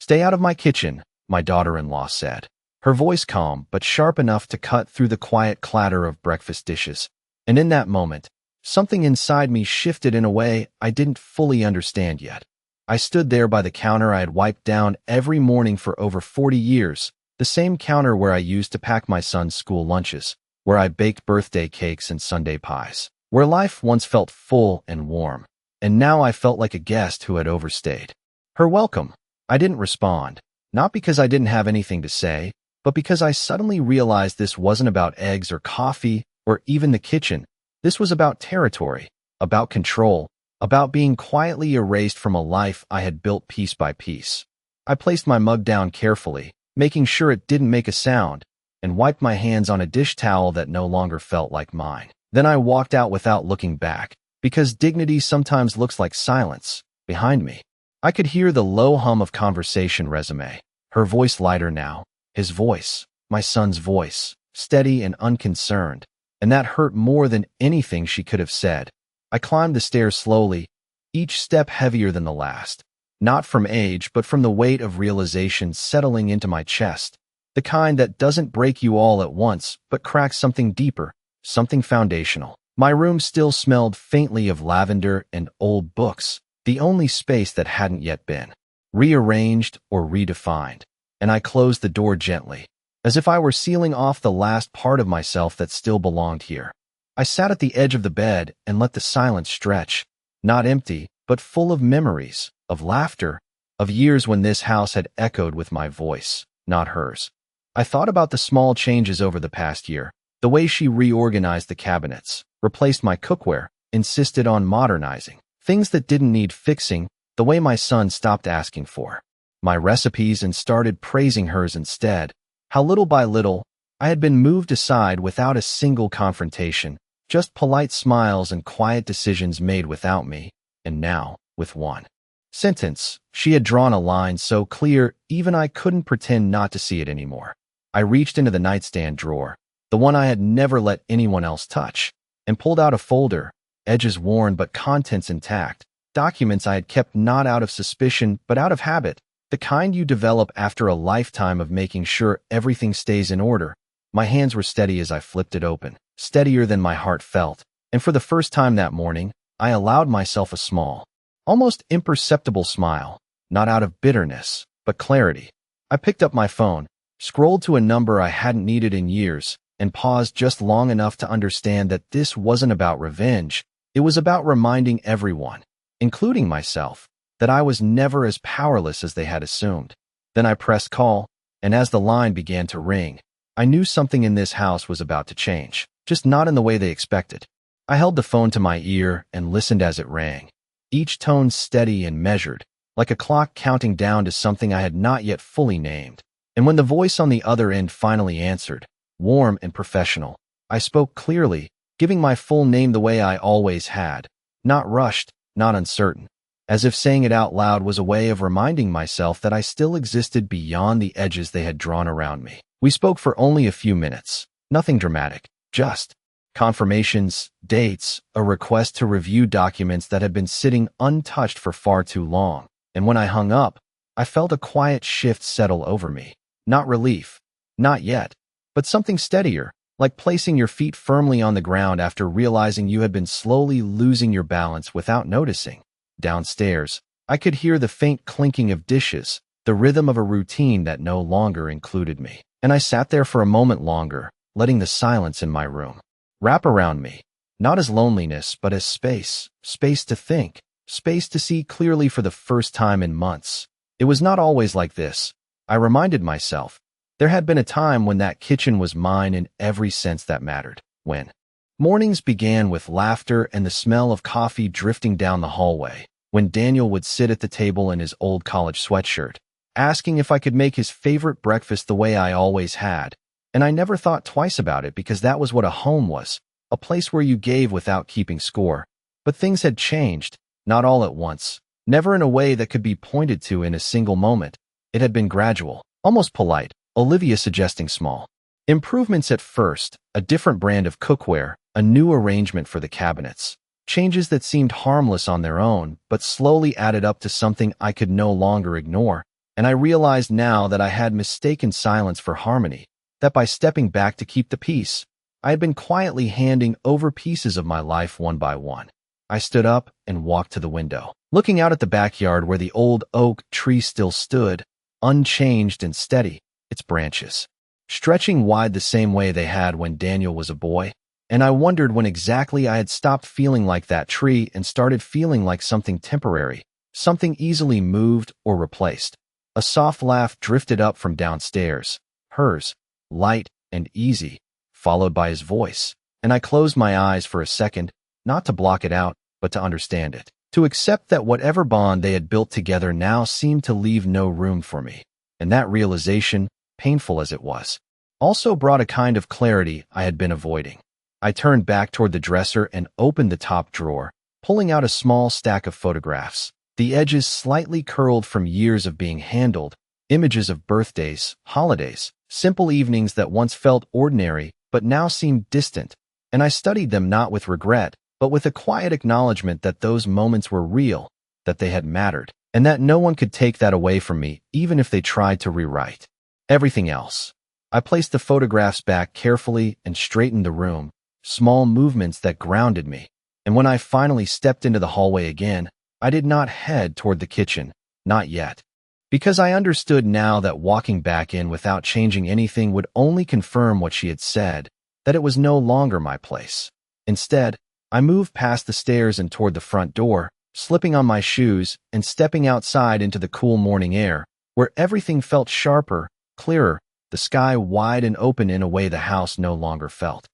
"Stay out of my kitchen," my daughter-in-law said, her voice calm but sharp enough to cut through the quiet clatter of breakfast dishes. And in that moment, something inside me shifted in a way I didn't fully understand yet. I stood there by the counter I had wiped down every morning for over 40 years, the same counter where I used to pack my son's school lunches, where I baked birthday cakes and Sunday pies, where life once felt full and warm. And now I felt like a guest who had overstayed. "Her welcome." I didn't respond, not because I didn't have anything to say, but because I suddenly realized this wasn't about eggs or coffee or even the kitchen. This was about territory, about control, about being quietly erased from a life I had built piece by piece. I placed my mug down carefully, making sure it didn't make a sound, and wiped my hands on a dish towel that no longer felt like mine. Then I walked out without looking back, because dignity sometimes looks like silence. Behind me, I could hear the low hum of conversation resume, her voice lighter now, his voice, my son's voice, steady and unconcerned, and that hurt more than anything she could have said. I climbed the stairs slowly, each step heavier than the last, not from age but from the weight of realization settling into my chest, the kind that doesn't break you all at once but cracks something deeper, something foundational. My room still smelled faintly of lavender and old books, the only space that hadn't yet been rearranged or redefined, and I closed the door gently, as if I were sealing off the last part of myself that still belonged here. I sat at the edge of the bed and let the silence stretch, not empty, but full of memories, of laughter, of years when this house had echoed with my voice, not hers. I thought about the small changes over the past year, the way she reorganized the cabinets, replaced my cookware, insisted on modernizing things that didn't need fixing, the way my son stopped asking for my recipes and started praising hers instead, how little by little I had been moved aside without a single confrontation, just polite smiles and quiet decisions made without me, and now, with one sentence, she had drawn a line so clear even I couldn't pretend not to see it anymore. I reached into the nightstand drawer, the one I had never let anyone else touch, and pulled out a folder, edges worn but contents intact, documents I had kept not out of suspicion but out of habit, the kind you develop after a lifetime of making sure everything stays in order. My hands were steady as I flipped it open, steadier than my heart felt, and for the first time that morning, I allowed myself a small, almost imperceptible smile, not out of bitterness, but clarity. I picked up my phone, scrolled to a number I hadn't needed in years, and paused just long enough to understand that this wasn't about revenge. It was about reminding everyone, including myself, that I was never as powerless as they had assumed. Then I pressed call, and as the line began to ring, I knew something in this house was about to change, just not in the way they expected. I held the phone to my ear and listened as it rang, each tone steady and measured, like a clock counting down to something I had not yet fully named. And when the voice on the other end finally answered, warm and professional, I spoke clearly, giving my full name the way I always had, not rushed, not uncertain, as if saying it out loud was a way of reminding myself that I still existed beyond the edges they had drawn around me. We spoke for only a few minutes, nothing dramatic, just confirmations, dates, a request to review documents that had been sitting untouched for far too long. And when I hung up, I felt a quiet shift settle over me. Not relief, not yet, but something steadier, like placing your feet firmly on the ground after realizing you had been slowly losing your balance without noticing. Downstairs, I could hear the faint clinking of dishes, the rhythm of a routine that no longer included me. And I sat there for a moment longer, letting the silence in my room wrap around me, not as loneliness but as space, space to think, space to see clearly for the first time in months. It was not always like this, I reminded myself. There had been a time when that kitchen was mine in every sense that mattered, when mornings began with laughter and the smell of coffee drifting down the hallway, when Daniel would sit at the table in his old college sweatshirt, asking if I could make his favorite breakfast the way I always had, and I never thought twice about it because that was what a home was, a place where you gave without keeping score. But things had changed, not all at once, never in a way that could be pointed to in a single moment. It had been gradual, almost polite, Olivia suggesting small improvements at first, a different brand of cookware, a new arrangement for the cabinets, changes that seemed harmless on their own, but slowly added up to something I could no longer ignore. and I realized now that I had mistaken silence for harmony, that by stepping back to keep the peace, I had been quietly handing over pieces of my life one by one. I stood up and walked to the window, looking out at the backyard where the old oak tree still stood, unchanged and steady, its branches stretching wide the same way they had when Daniel was a boy. And I wondered when exactly I had stopped feeling like that tree and started feeling like something temporary, something easily moved or replaced. A soft laugh drifted up from downstairs, hers, light and easy, followed by his voice. And I closed my eyes for a second, not to block it out, but to understand it, to accept that whatever bond they had built together now seemed to leave no room for me. And that realization, painful as it was, also brought a kind of clarity I had been avoiding. I turned back toward the dresser and opened the top drawer, pulling out a small stack of photographs, the edges slightly curled from years of being handled, images of birthdays, holidays, simple evenings that once felt ordinary but now seemed distant, and I studied them not with regret, but with a quiet acknowledgement that those moments were real, that they had mattered, and that no one could take that away from me even if they tried to rewrite everything else. I placed the photographs back carefully and straightened the room, small movements that grounded me. And when I finally stepped into the hallway again, I did not head toward the kitchen, not yet, because I understood now that walking back in without changing anything would only confirm what she had said, that it was no longer my place. Instead, I moved past the stairs and toward the front door, slipping on my shoes and stepping outside into the cool morning air, where everything felt sharper, clearer, the sky wide and open in a way the house no longer felt.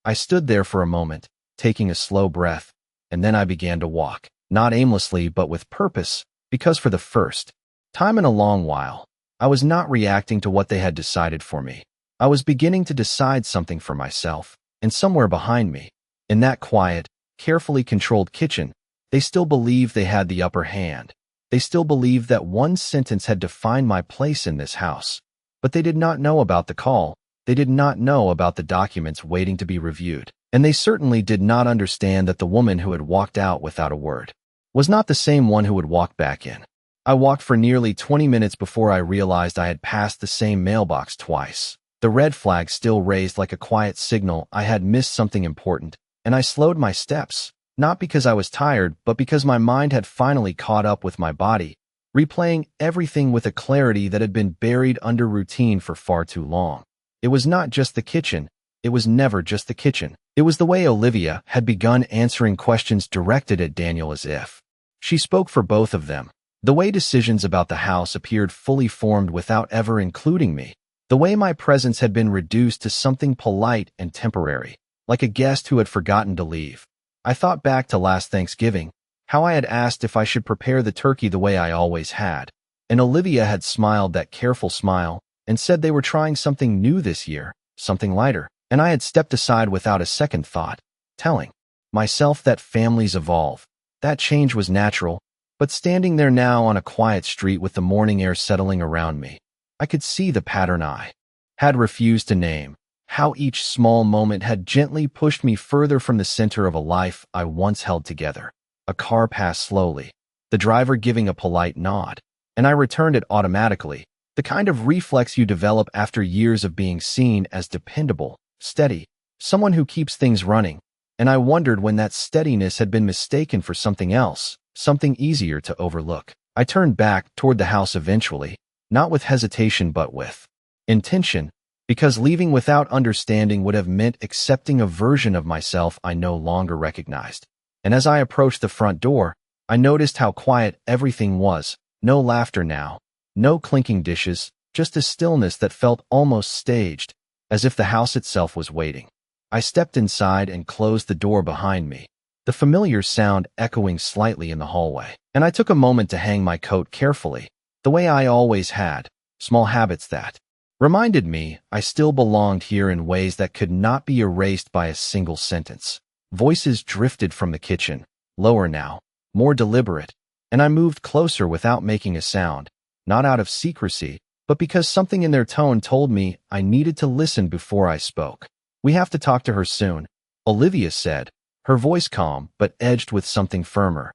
I stood there for a moment, taking a slow breath, and then I began to walk, not aimlessly but with purpose, because for the first time in a long while, I was not reacting to what they had decided for me. I was beginning to decide something for myself, and somewhere behind me, in that quiet, carefully controlled kitchen, they still believed they had the upper hand. They still believed that one sentence had defined my place in this house. But they did not know about the call. They did not know about the documents waiting to be reviewed. And they certainly did not understand that the woman who had walked out without a word was not the same one who would walk back in. I walked for nearly 20 minutes before I realized I had passed the same mailbox twice. The red flag still raised like a quiet signal I had missed something important, and I slowed my steps, not because I was tired, but because my mind had finally caught up with my body, replaying everything with a clarity that had been buried under routine for far too long. It was not just the kitchen. It was never just the kitchen. It was the way Olivia had begun answering questions directed at Daniel as if she spoke for both of them. The way decisions about the house appeared fully formed without ever including me. The way my presence had been reduced to something polite and temporary, like a guest who had forgotten to leave. I thought back to last Thanksgiving, how I had asked if I should prepare the turkey the way I always had, and Olivia had smiled that careful smile and said they were trying something new this year, something lighter, and I had stepped aside without a second thought, telling myself that families evolve. That change was natural, but standing there now on a quiet street with the morning air settling around me, I could see the pattern I had refused to name, how each small moment had gently pushed me further from the center of a life I once held together. A car passed slowly, the driver giving a polite nod, and I returned it automatically, the kind of reflex you develop after years of being seen as dependable, steady, someone who keeps things running, and I wondered when that steadiness had been mistaken for something else, something easier to overlook. I turned back toward the house eventually, not with hesitation but with intention, because leaving without understanding would have meant accepting a version of myself I no longer recognized. And as I approached the front door, I noticed how quiet everything was. No laughter now, no clinking dishes, just a stillness that felt almost staged, as if the house itself was waiting. I stepped inside and closed the door behind me, the familiar sound echoing slightly in the hallway. And I took a moment to hang my coat carefully, the way I always had, small habits that reminded me I still belonged here in ways that could not be erased by a single sentence. Voices drifted from the kitchen, lower now, more deliberate, and I moved closer without making a sound, not out of secrecy, but because something in their tone told me I needed to listen before I spoke. "We have to talk to her soon," Olivia said, her voice calm but edged with something firmer.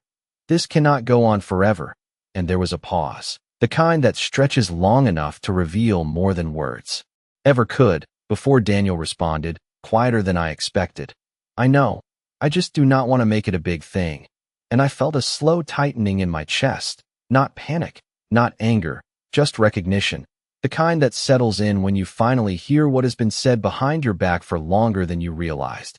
"This cannot go on forever." And there was a pause. the kind that stretches long enough to reveal more than words ever could. Before Daniel responded, quieter than I expected, "I know. I just do not want to make it a big thing." And I felt a slow tightening in my chest. Not panic, not anger, just recognition. The kind that settles in when you finally hear what has been said behind your back for longer than you realized.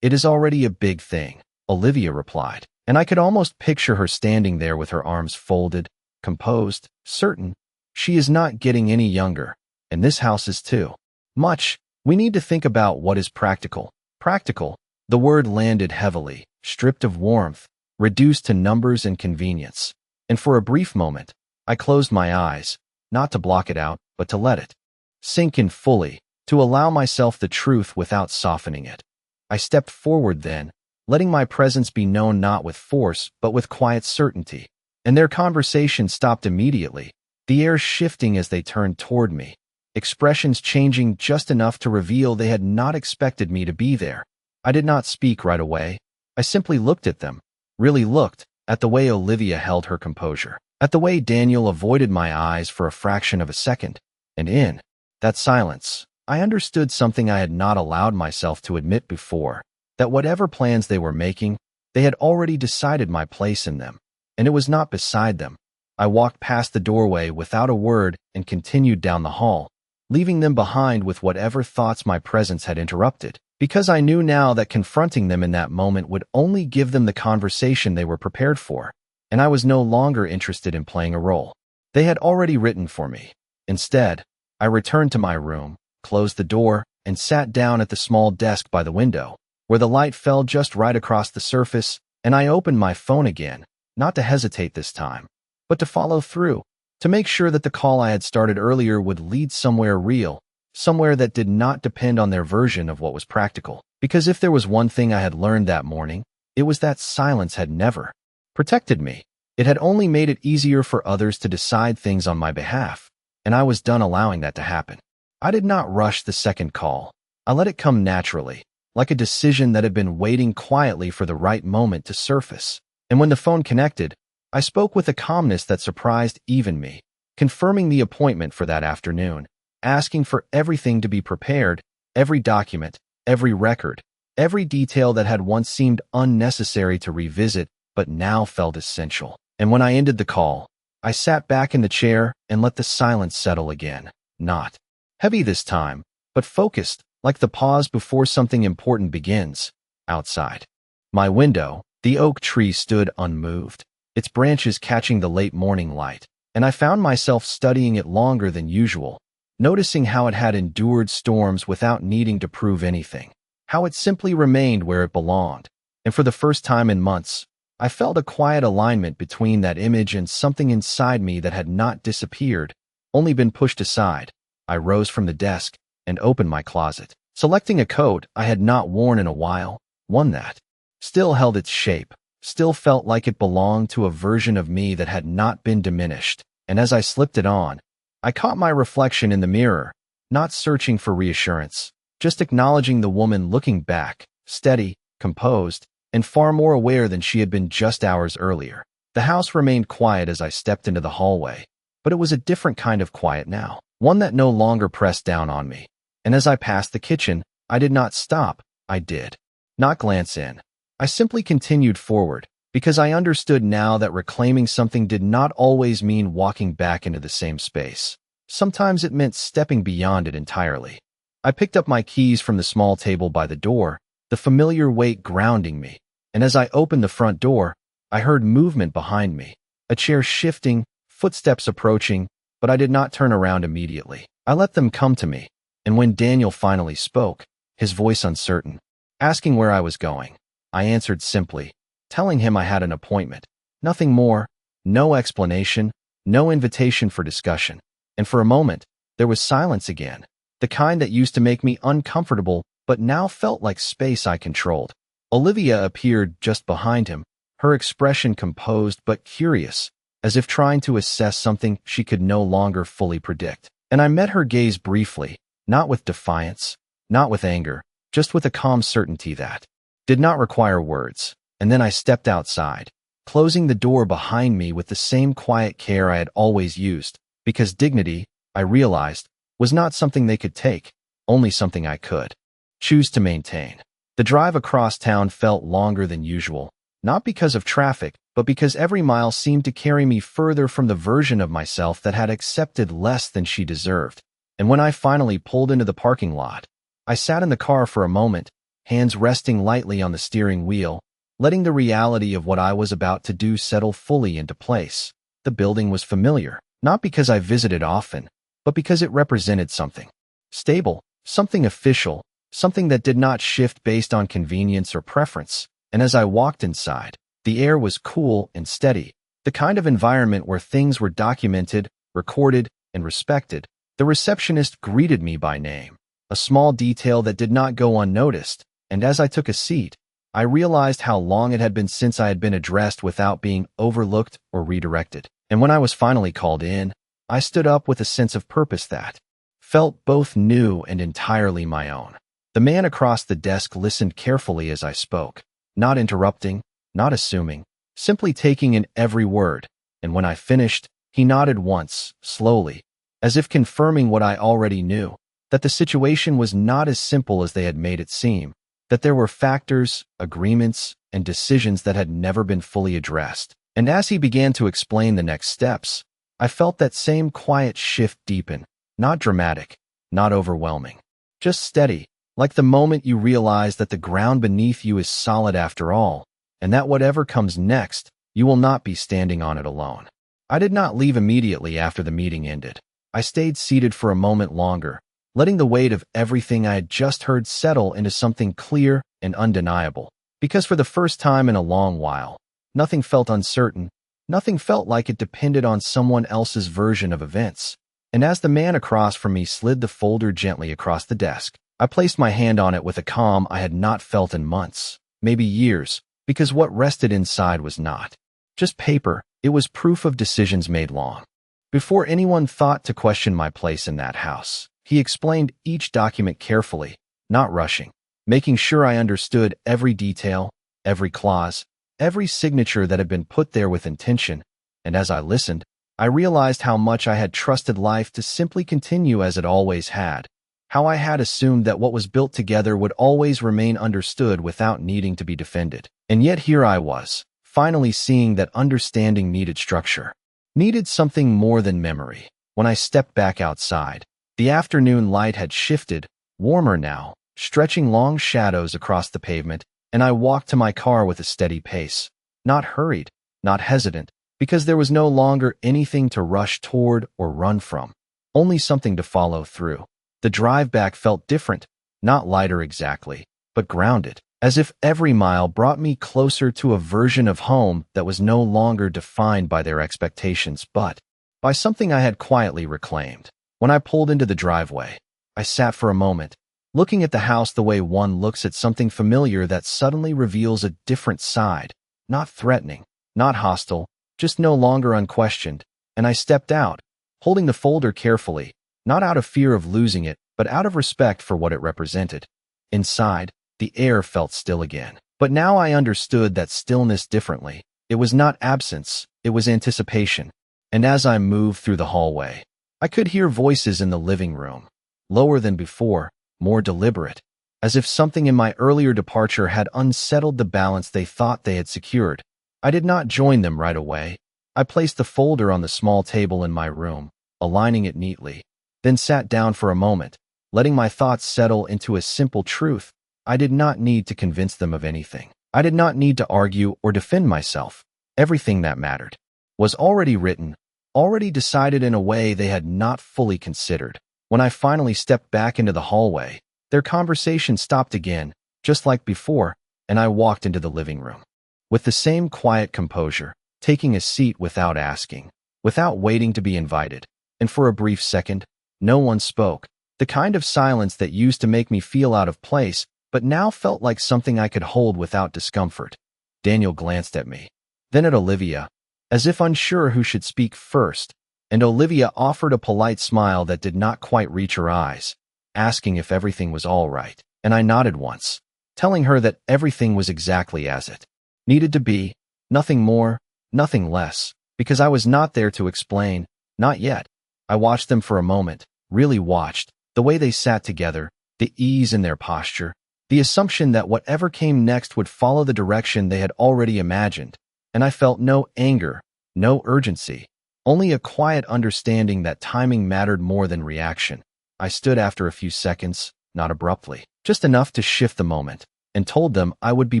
"It is already a big thing," Olivia replied, and I could almost picture her standing there with her arms folded, composed, certain. She is not getting any younger, and this house is too. Much. We need to think about what is practical. Practical. The word landed heavily, stripped of warmth, reduced to numbers and convenience. And for a brief moment, I closed my eyes, not to block it out, but to let it sink in fully, to allow myself the truth without softening it. I stepped forward then, letting my presence be known not with force, but with quiet certainty. And their conversation stopped immediately, the air shifting as they turned toward me, expressions changing just enough to reveal they had not expected me to be there. I did not speak right away. I simply looked at them, really looked, at the way Olivia held her composure, at the way Daniel avoided my eyes for a fraction of a second. And in that silence, I understood something I had not allowed myself to admit before, that whatever plans they were making, they had already decided my place in them, and it was not beside them. I walked past the doorway without a word and continued down the hall, leaving them behind with whatever thoughts my presence had interrupted, because I knew now that confronting them in that moment would only give them the conversation they were prepared for, and I was no longer interested in playing a role they had already written for me. Instead, I returned to my room, closed the door, and sat down at the small desk by the window, where the light fell just right across the surface, and I opened my phone again, not to hesitate this time, but to follow through, to make sure that the call I had started earlier would lead somewhere real, somewhere that did not depend on their version of what was practical. Because if there was one thing I had learned that morning, it was that silence had never protected me. It had only made it easier for others to decide things on my behalf, and I was done allowing that to happen. I did not rush the second call. I let it come naturally, like a decision that had been waiting quietly for the right moment to surface. And when the phone connected, I spoke with a calmness that surprised even me, confirming the appointment for that afternoon, asking for everything to be prepared, every document, every record, every detail that had once seemed unnecessary to revisit but now felt essential. And when I ended the call, I sat back in the chair and let the silence settle again, not heavy this time, but focused, like the pause before something important begins. Outside my window, the oak tree stood unmoved, its branches catching the late morning light, and I found myself studying it longer than usual, noticing how it had endured storms without needing to prove anything, how it simply remained where it belonged. And for the first time in months, I felt a quiet alignment between that image and something inside me that had not disappeared, only been pushed aside. I rose from the desk and opened my closet, selecting a coat I had not worn in a while, one that still held its shape, still felt like it belonged to a version of me that had not been diminished. And as I slipped it on, I caught my reflection in the mirror, not searching for reassurance, just acknowledging the woman looking back, steady, composed, and far more aware than she had been just hours earlier. The house remained quiet as I stepped into the hallway, but it was a different kind of quiet now, one that no longer pressed down on me. And as I passed the kitchen, I did not stop. I did not glance in. I simply continued forward, because I understood now that reclaiming something did not always mean walking back into the same space. Sometimes it meant stepping beyond it entirely. I picked up my keys from the small table by the door, the familiar weight grounding me, and as I opened the front door, I heard movement behind me, a chair shifting, footsteps approaching, but I did not turn around immediately. I let them come to me, and when Daniel finally spoke, his voice uncertain, asking where I was going, I answered simply, telling him I had an appointment. Nothing more, no explanation, no invitation for discussion. And for a moment, there was silence again, the kind that used to make me uncomfortable but now felt like space I controlled. Olivia appeared just behind him, her expression composed but curious, as if trying to assess something she could no longer fully predict. And I met her gaze briefly, not with defiance, not with anger, just with a calm certainty that did not require words. And then I stepped outside, closing the door behind me with the same quiet care I had always used, because dignity, I realized, was not something they could take, only something I could choose to maintain. The drive across town felt longer than usual, not because of traffic, but because every mile seemed to carry me further from the version of myself that had accepted less than she deserved. And when I finally pulled into the parking lot, I sat in the car for a moment, hands resting lightly on the steering wheel, letting the reality of what I was about to do settle fully into place. The building was familiar, not because I visited often, but because it represented something stable, something official, something that did not shift based on convenience or preference. And as I walked inside, the air was cool and steady, the kind of environment where things were documented, recorded, and respected. The receptionist greeted me by name, a small detail that did not go unnoticed, and as I took a seat, I realized how long it had been since I had been addressed without being overlooked or redirected. And when I was finally called in, I stood up with a sense of purpose that felt both new and entirely my own. The man across the desk listened carefully as I spoke, not interrupting, not assuming, simply taking in every word, and when I finished, he nodded once, slowly, as if confirming what I already knew, that the situation was not as simple as they had made it seem, that there were factors, agreements, and decisions that had never been fully addressed. And as he began to explain the next steps, I felt that same quiet shift deepen, not dramatic, not overwhelming, just steady, like the moment you realize that the ground beneath you is solid after all, and that whatever comes next, you will not be standing on it alone. I did not leave immediately after the meeting ended. I stayed seated for a moment longer, letting the weight of everything I had just heard settle into something clear and undeniable. Because for the first time in a long while, nothing felt uncertain, nothing felt like it depended on someone else's version of events. And as the man across from me slid the folder gently across the desk, I placed my hand on it with a calm I had not felt in months, maybe years, because what rested inside was not just paper, it was proof of decisions made long before anyone thought to question my place in that house. He explained each document carefully, not rushing, making sure I understood every detail, every clause, every signature that had been put there with intention, and as I listened, I realized how much I had trusted life to simply continue as it always had, how I had assumed that what was built together would always remain understood without needing to be defended. And yet here I was, finally seeing that understanding needed structure, needed something more than memory. When I stepped back outside, the afternoon light had shifted, warmer now, stretching long shadows across the pavement, and I walked to my car with a steady pace, not hurried, not hesitant, because there was no longer anything to rush toward or run from, only something to follow through. The drive back felt different, not lighter exactly, but grounded, as if every mile brought me closer to a version of home that was no longer defined by their expectations, but by something I had quietly reclaimed. When I pulled into the driveway, I sat for a moment, looking at the house the way one looks at something familiar that suddenly reveals a different side, not threatening, not hostile, just no longer unquestioned, and I stepped out, holding the folder carefully, not out of fear of losing it, but out of respect for what it represented. Inside, the air felt still again. But now I understood that stillness differently. It was not absence, it was anticipation. And as I moved through the hallway, I could hear voices in the living room, lower than before, more deliberate, as if something in my earlier departure had unsettled the balance they thought they had secured. I did not join them right away. I placed the folder on the small table in my room, aligning it neatly, then sat down for a moment, letting my thoughts settle into a simple truth. I did not need to convince them of anything. I did not need to argue or defend myself. Everything that mattered was already written, already decided in a way they had not fully considered. When I finally stepped back into the hallway, their conversation stopped again, just like before, and I walked into the living room. With the same quiet composure, taking a seat without asking, without waiting to be invited, and for a brief second, no one spoke, the kind of silence that used to make me feel out of place, but now felt like something I could hold without discomfort. Daniel glanced at me, then at Olivia, as if unsure who should speak first, and Olivia offered a polite smile that did not quite reach her eyes, asking if everything was all right, and I nodded once, telling her that everything was exactly as it needed to be. Nothing more, nothing less, because I was not there to explain, not yet. I watched them for a moment, really watched, the way they sat together, the ease in their posture, the assumption that whatever came next would follow the direction they had already imagined, and I felt no anger, no urgency, only a quiet understanding that timing mattered more than reaction. I stood after a few seconds, not abruptly, just enough to shift the moment, and told them I would be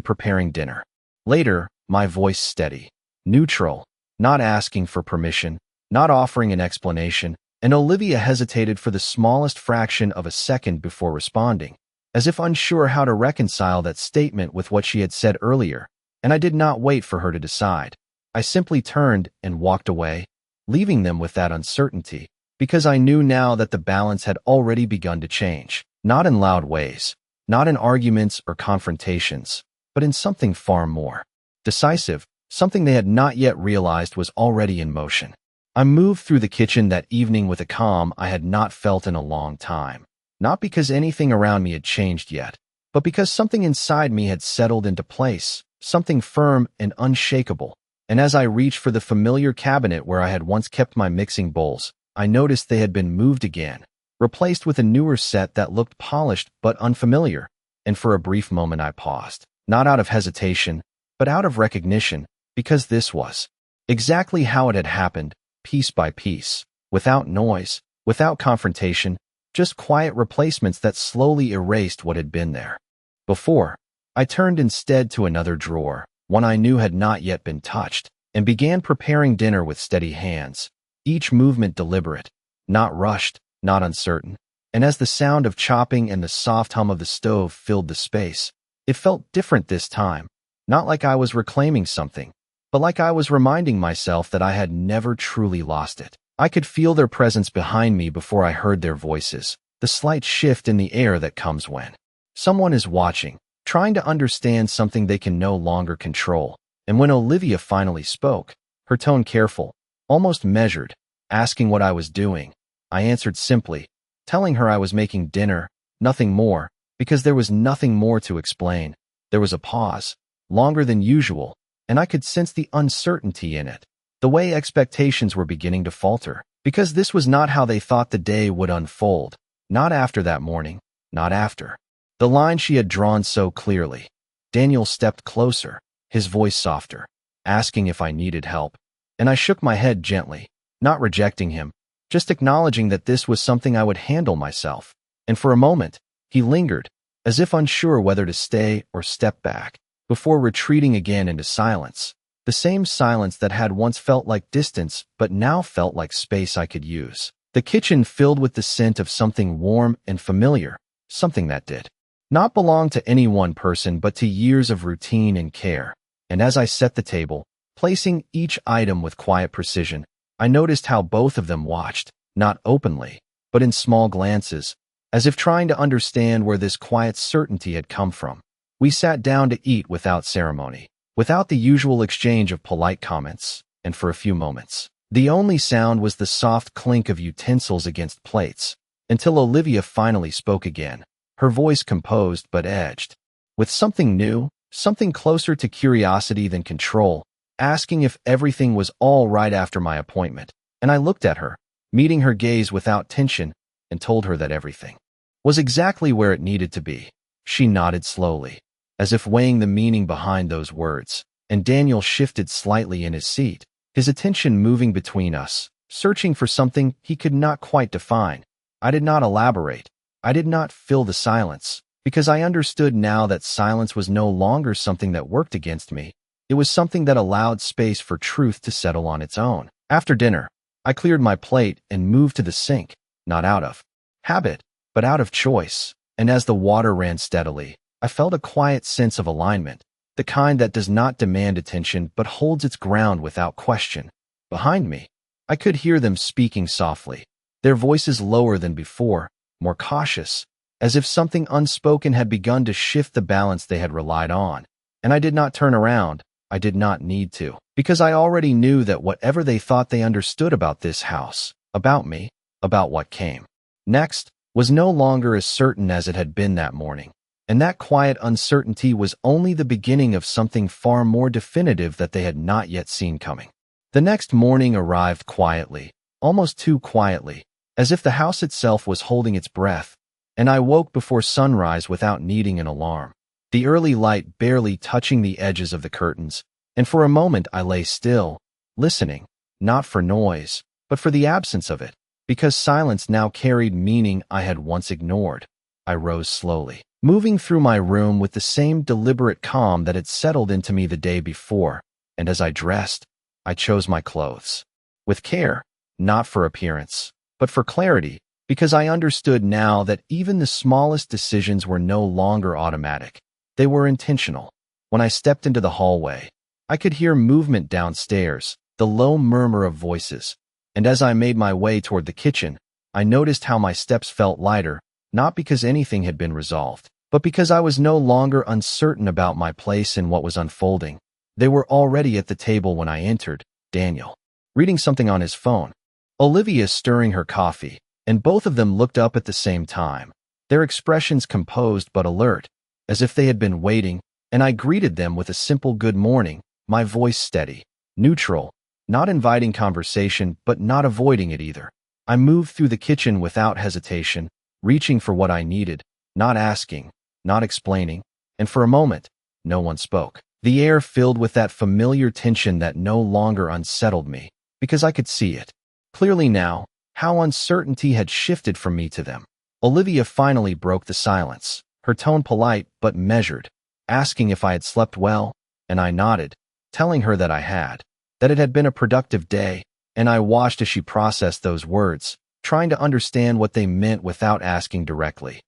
preparing dinner. Later, my voice steady, neutral, not asking for permission, not offering an explanation, and Olivia hesitated for the smallest fraction of a second before responding, as if unsure how to reconcile that statement with what she had said earlier, and I did not wait for her to decide. I simply turned and walked away, leaving them with that uncertainty, because I knew now that the balance had already begun to change, not in loud ways, not in arguments or confrontations, but in something far more decisive, something they had not yet realized was already in motion. I moved through the kitchen that evening with a calm I had not felt in a long time, not because anything around me had changed yet, but because something inside me had settled into place, something firm and unshakable. And as I reached for the familiar cabinet where I had once kept my mixing bowls, I noticed they had been moved again, replaced with a newer set that looked polished but unfamiliar, and for a brief moment I paused, not out of hesitation, but out of recognition, because this was exactly how it had happened, piece by piece, without noise, without confrontation, just quiet replacements that slowly erased what had been there before. I turned instead to another drawer, one I knew had not yet been touched, and began preparing dinner with steady hands, each movement deliberate, not rushed, not uncertain. And as the sound of chopping and the soft hum of the stove filled the space, it felt different this time, not like I was reclaiming something, but like I was reminding myself that I had never truly lost it. I could feel their presence behind me before I heard their voices, the slight shift in the air that comes when someone is watching, trying to understand something they can no longer control. And when Olivia finally spoke, her tone careful, almost measured, asking what I was doing, I answered simply, telling her I was making dinner, nothing more, because there was nothing more to explain. There was a pause, longer than usual, and I could sense the uncertainty in it, the way expectations were beginning to falter, because this was not how they thought the day would unfold, not after that morning, not after the line she had drawn so clearly. Daniel stepped closer, his voice softer, asking if I needed help, and I shook my head gently, not rejecting him, just acknowledging that this was something I would handle myself. And for a moment, he lingered, as if unsure whether to stay or step back, before retreating again into silence, the same silence that had once felt like distance but now felt like space I could use. The kitchen filled with the scent of something warm and familiar, something that did not belong to any one person but to years of routine and care. And as I set the table, placing each item with quiet precision, I noticed how both of them watched, not openly, but in small glances, as if trying to understand where this quiet certainty had come from. We sat down to eat without ceremony, without the usual exchange of polite comments, and for a few moments, the only sound was the soft clink of utensils against plates, until Olivia finally spoke again, her voice composed but edged, with something new, something closer to curiosity than control, asking if everything was all right after my appointment. And I looked at her, meeting her gaze without tension, and told her that everything was exactly where it needed to be. She nodded slowly, as if weighing the meaning behind those words, and Daniel shifted slightly in his seat, his attention moving between us, searching for something he could not quite define. I did not elaborate. I did not fill the silence, because I understood now that silence was no longer something that worked against me. It was something that allowed space for truth to settle on its own. After dinner, I cleared my plate and moved to the sink, not out of habit, but out of choice. And as the water ran steadily, I felt a quiet sense of alignment, the kind that does not demand attention but holds its ground without question. Behind me, I could hear them speaking softly, their voices lower than before, more cautious, as if something unspoken had begun to shift the balance they had relied on. And I did not turn around. I did not need to, because I already knew that whatever they thought they understood about this house, about me, about what came next, was no longer as certain as it had been that morning. And that quiet uncertainty was only the beginning of something far more definitive that they had not yet seen coming. The next morning arrived quietly, almost too quietly, as if the house itself was holding its breath, and I woke before sunrise without needing an alarm. The early light barely touching the edges of the curtains, and for a moment I lay still, listening, not for noise, but for the absence of it, because silence now carried meaning I had once ignored. I rose slowly, moving through my room with the same deliberate calm that had settled into me the day before, and as I dressed, I chose my clothes. With care, not for appearance, but for clarity, because I understood now that even the smallest decisions were no longer automatic. They were intentional. When I stepped into the hallway, I could hear movement downstairs, the low murmur of voices, and as I made my way toward the kitchen, I noticed how my steps felt lighter, not because anything had been resolved, but because I was no longer uncertain about my place in what was unfolding. They were already at the table when I entered, Daniel, reading something on his phone, Olivia stirring her coffee, and both of them looked up at the same time, their expressions composed but alert, as if they had been waiting, and I greeted them with a simple good morning, my voice steady, neutral, not inviting conversation but not avoiding it either. I moved through the kitchen without hesitation, reaching for what I needed, not asking, not explaining, and for a moment, no one spoke. The air filled with that familiar tension that no longer unsettled me, because I could see it clearly now, how uncertainty had shifted from me to them. Olivia finally broke the silence, her tone polite but measured, asking if I had slept well, and I nodded, telling her that I had, that it had been a productive day, and I watched as she processed those words, trying to understand what they meant without asking directly.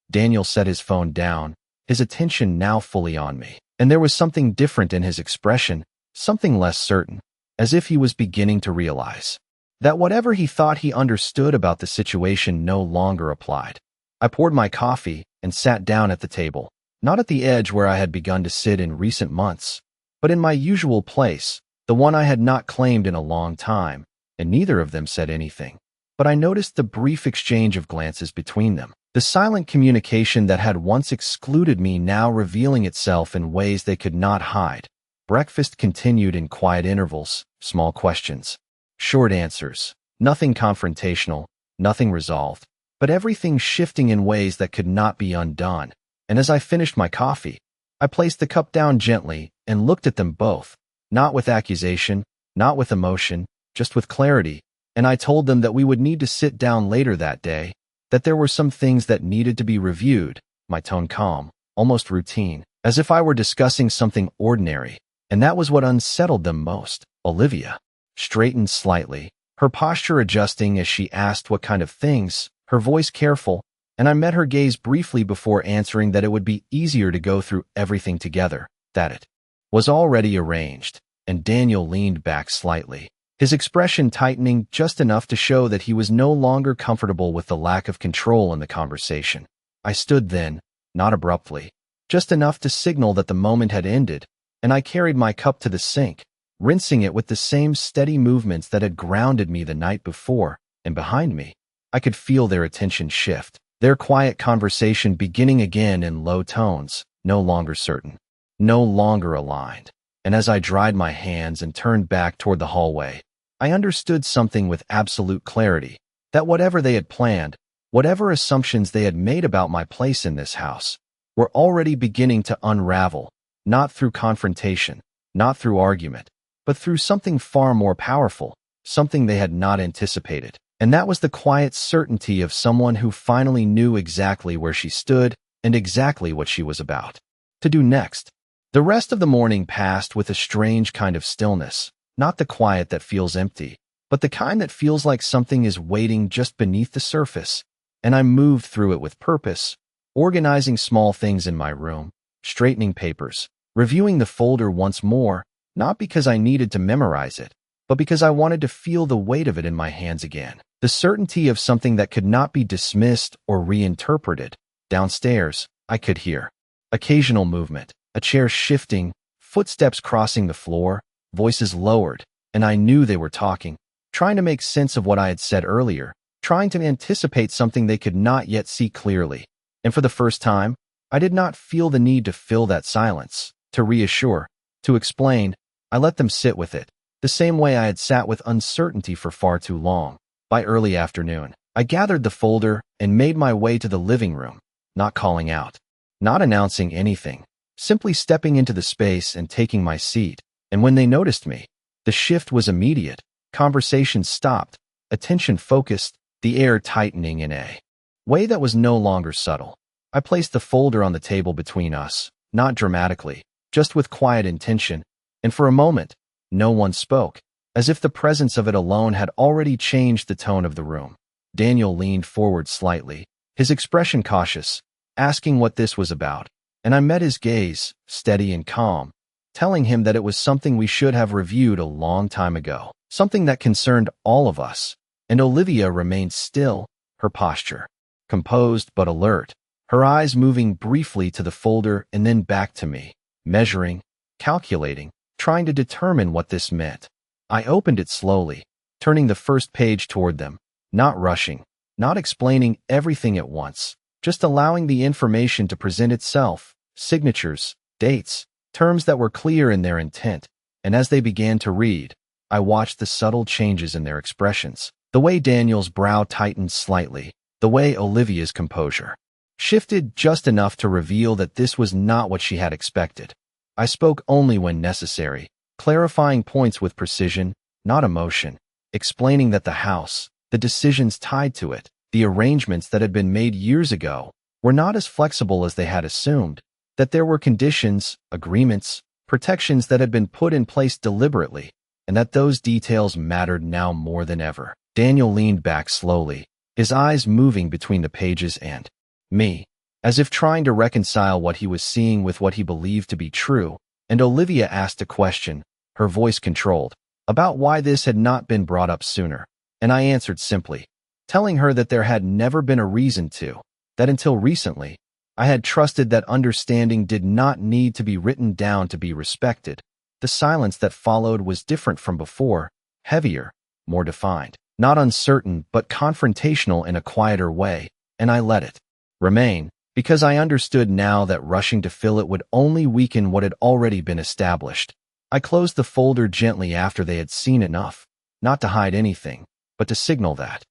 Daniel set his phone down, his attention now fully on me, and there was something different in his expression, something less certain, as if he was beginning to realize that whatever he thought he understood about the situation no longer applied. I poured my coffee and sat down at the table, not at the edge where I had begun to sit in recent months, but in my usual place, the one I had not claimed in a long time, and neither of them said anything. But I noticed the brief exchange of glances between them, the silent communication that had once excluded me now revealing itself in ways they could not hide. Breakfast continued in quiet intervals, small questions, short answers, nothing confrontational, nothing resolved, but everything shifting in ways that could not be undone. And as I finished my coffee, I placed the cup down gently and looked at them both, not with accusation, not with emotion, just with clarity, and I told them that we would need to sit down later that day, that there were some things that needed to be reviewed, my tone calm, almost routine, as if I were discussing something ordinary, and that was what unsettled them most. Olivia straightened slightly, her posture adjusting as she asked what kind of things, her voice careful, and I met her gaze briefly before answering that it would be easier to go through everything together, that it was already arranged, and Daniel leaned back slightly, his expression tightening just enough to show that he was no longer comfortable with the lack of control in the conversation. I stood then, not abruptly, just enough to signal that the moment had ended, and I carried my cup to the sink, rinsing it with the same steady movements that had grounded me the night before, and behind me, I could feel their attention shift, their quiet conversation beginning again in low tones, no longer certain, no longer aligned. And as I dried my hands and turned back toward the hallway, I understood something with absolute clarity, that whatever they had planned, whatever assumptions they had made about my place in this house, were already beginning to unravel, not through confrontation, not through argument, but through something far more powerful, something they had not anticipated. And that was the quiet certainty of someone who finally knew exactly where she stood and exactly what she was about to do next. The rest of the morning passed with a strange kind of stillness, not the quiet that feels empty, but the kind that feels like something is waiting just beneath the surface, and I moved through it with purpose, organizing small things in my room, straightening papers, reviewing the folder once more, not because I needed to memorize it, but because I wanted to feel the weight of it in my hands again, the certainty of something that could not be dismissed or reinterpreted. Downstairs, I could hear occasional movement, a chair shifting, footsteps crossing the floor, voices lowered, and I knew they were talking, trying to make sense of what I had said earlier, trying to anticipate something they could not yet see clearly. And for the first time, I did not feel the need to fill that silence, to reassure, to explain. I let them sit with it, the same way I had sat with uncertainty for far too long. By early afternoon, I gathered the folder and made my way to the living room, not calling out, not announcing anything, simply stepping into the space and taking my seat. And when they noticed me, the shift was immediate. Conversation stopped, attention focused, the air tightening in a way that was no longer subtle. I placed the folder on the table between us, not dramatically, just with quiet intention, and for a moment, no one spoke, as if the presence of it alone had already changed the tone of the room. Daniel leaned forward slightly, his expression cautious, asking what this was about, and I met his gaze, steady and calm, telling him that it was something we should have reviewed a long time ago, something that concerned all of us. And Olivia remained still, her posture composed but alert, her eyes moving briefly to the folder and then back to me, measuring, calculating, trying to determine what this meant. I opened it slowly, turning the first page toward them, not rushing, not explaining everything at once, just allowing the information to present itself, signatures, dates, terms that were clear in their intent. And as they began to read, I watched the subtle changes in their expressions, the way Daniel's brow tightened slightly, the way Olivia's composure shifted just enough to reveal that this was not what she had expected. I spoke only when necessary, clarifying points with precision, not emotion, explaining that the house, the decisions tied to it, the arrangements that had been made years ago, were not as flexible as they had assumed, that there were conditions, agreements, protections that had been put in place deliberately, and that those details mattered now more than ever. Daniel leaned back slowly, his eyes moving between the pages and me, as if trying to reconcile what he was seeing with what he believed to be true, and Olivia asked a question, her voice controlled, about why this had not been brought up sooner, and I answered simply, telling her that there had never been a reason to, that until recently, I had trusted that understanding did not need to be written down to be respected. The silence that followed was different from before, heavier, more defined, not uncertain but confrontational in a quieter way, and I let it remain, because I understood now that rushing to fill it would only weaken what had already been established. I closed the folder gently after they had seen enough, not to hide anything, but to signal that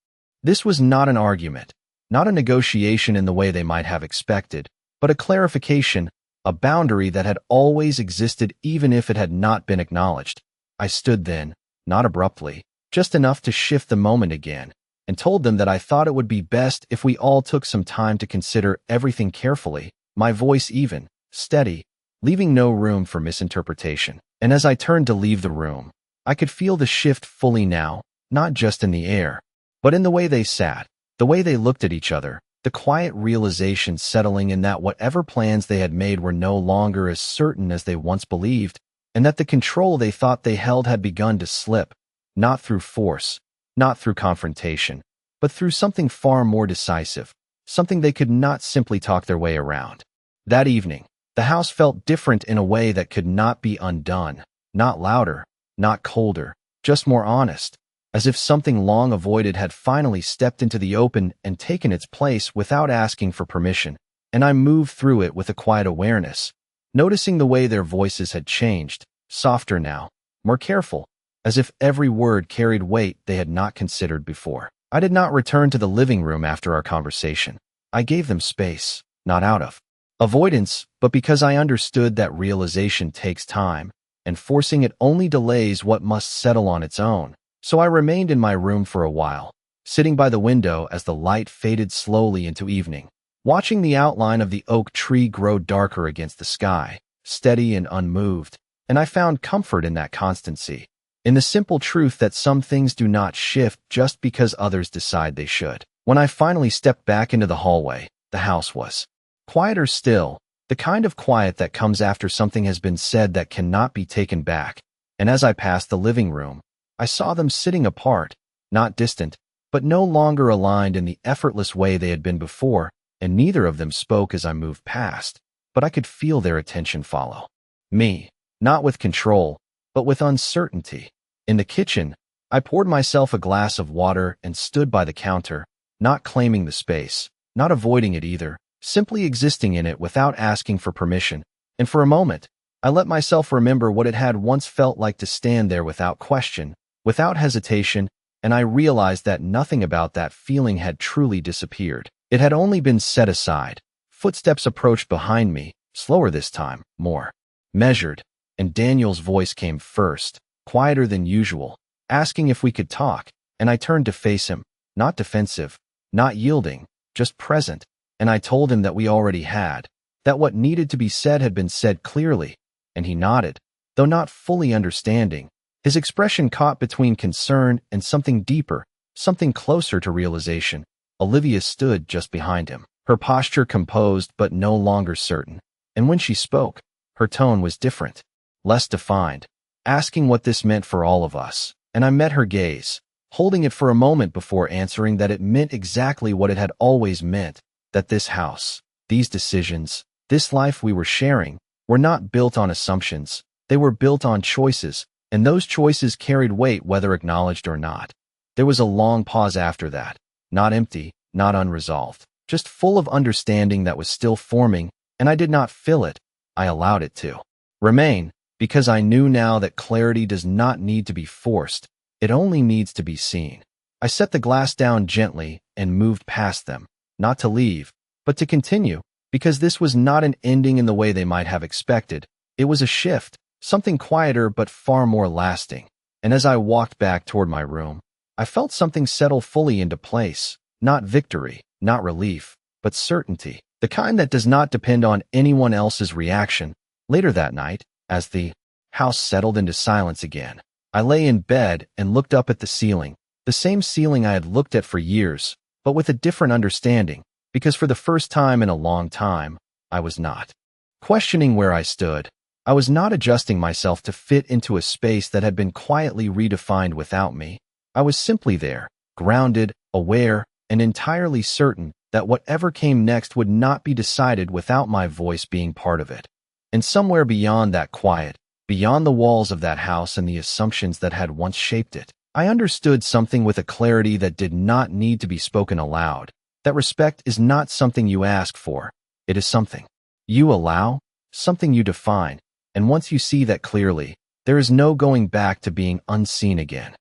this was not an argument, not a negotiation in the way they might have expected, but a clarification, a boundary that had always existed even if it had not been acknowledged. I stood then, not abruptly, just enough to shift the moment again, and told them that I thought it would be best if we all took some time to consider everything carefully, my voice even, steady, leaving no room for misinterpretation. And as I turned to leave the room, I could feel the shift fully now, not just in the air, but in the way they sat, the way they looked at each other, the quiet realization settling in that whatever plans they had made were no longer as certain as they once believed, and that the control they thought they held had begun to slip, not through force, not through confrontation, but through something far more decisive, something they could not simply talk their way around. That evening, the house felt different in a way that could not be undone, not louder, not colder, just more honest, as if something long avoided had finally stepped into the open and taken its place without asking for permission. And I moved through it with a quiet awareness, noticing the way their voices had changed, softer now, more careful, as if every word carried weight they had not considered before. I did not return to the living room after our conversation. I gave them space, not out of avoidance, but because I understood that realization takes time, and forcing it only delays what must settle on its own. So I remained in my room for a while, sitting by the window as the light faded slowly into evening, watching the outline of the oak tree grow darker against the sky, steady and unmoved, and I found comfort in that constancy, in the simple truth that some things do not shift just because others decide they should. When I finally stepped back into the hallway, the house was quieter still, the kind of quiet that comes after something has been said that cannot be taken back, and as I passed the living room, I saw them sitting apart, not distant, but no longer aligned in the effortless way they had been before, and neither of them spoke as I moved past, but I could feel their attention follow me, not with control, but with uncertainty. In the kitchen, I poured myself a glass of water and stood by the counter, not claiming the space, not avoiding it either, simply existing in it without asking for permission. And for a moment, I let myself remember what it had once felt like to stand there without question, without hesitation, and I realized that nothing about that feeling had truly disappeared. It had only been set aside. Footsteps approached behind me, slower this time, more measured, and Daniel's voice came first, quieter than usual, asking if we could talk, and I turned to face him, not defensive, not yielding, just present, and I told him that we already had, that what needed to be said had been said clearly, and he nodded, though not fully understanding, his expression caught between concern and something deeper, something closer to realization. Olivia stood just behind him, her posture composed but no longer certain, and when she spoke, her tone was different, less defined, asking what this meant for all of us, and I met her gaze, holding it for a moment before answering that it meant exactly what it had always meant, that this house, these decisions, this life we were sharing, were not built on assumptions, they were built on choices, and those choices carried weight whether acknowledged or not. There was a long pause after that, not empty, not unresolved, just full of understanding that was still forming, and I did not fill it, I allowed it to remain, because I knew now that clarity does not need to be forced, it only needs to be seen. I set the glass down gently and moved past them, not to leave, but to continue, because this was not an ending in the way they might have expected. It was a shift, something quieter but far more lasting. And as I walked back toward my room, I felt something settle fully into place, not victory, not relief, but certainty, the kind that does not depend on anyone else's reaction. Later that night, as the house settled into silence again, I lay in bed and looked up at the ceiling, the same ceiling I had looked at for years, but with a different understanding, because for the first time in a long time, I was not questioning where I stood. I was not adjusting myself to fit into a space that had been quietly redefined without me. I was simply there, grounded, aware, and entirely certain that whatever came next would not be decided without my voice being part of it. And somewhere beyond that quiet, beyond the walls of that house and the assumptions that had once shaped it, I understood something with a clarity that did not need to be spoken aloud, that respect is not something you ask for, it is something you allow, something you define, and once you see that clearly, there is no going back to being unseen again.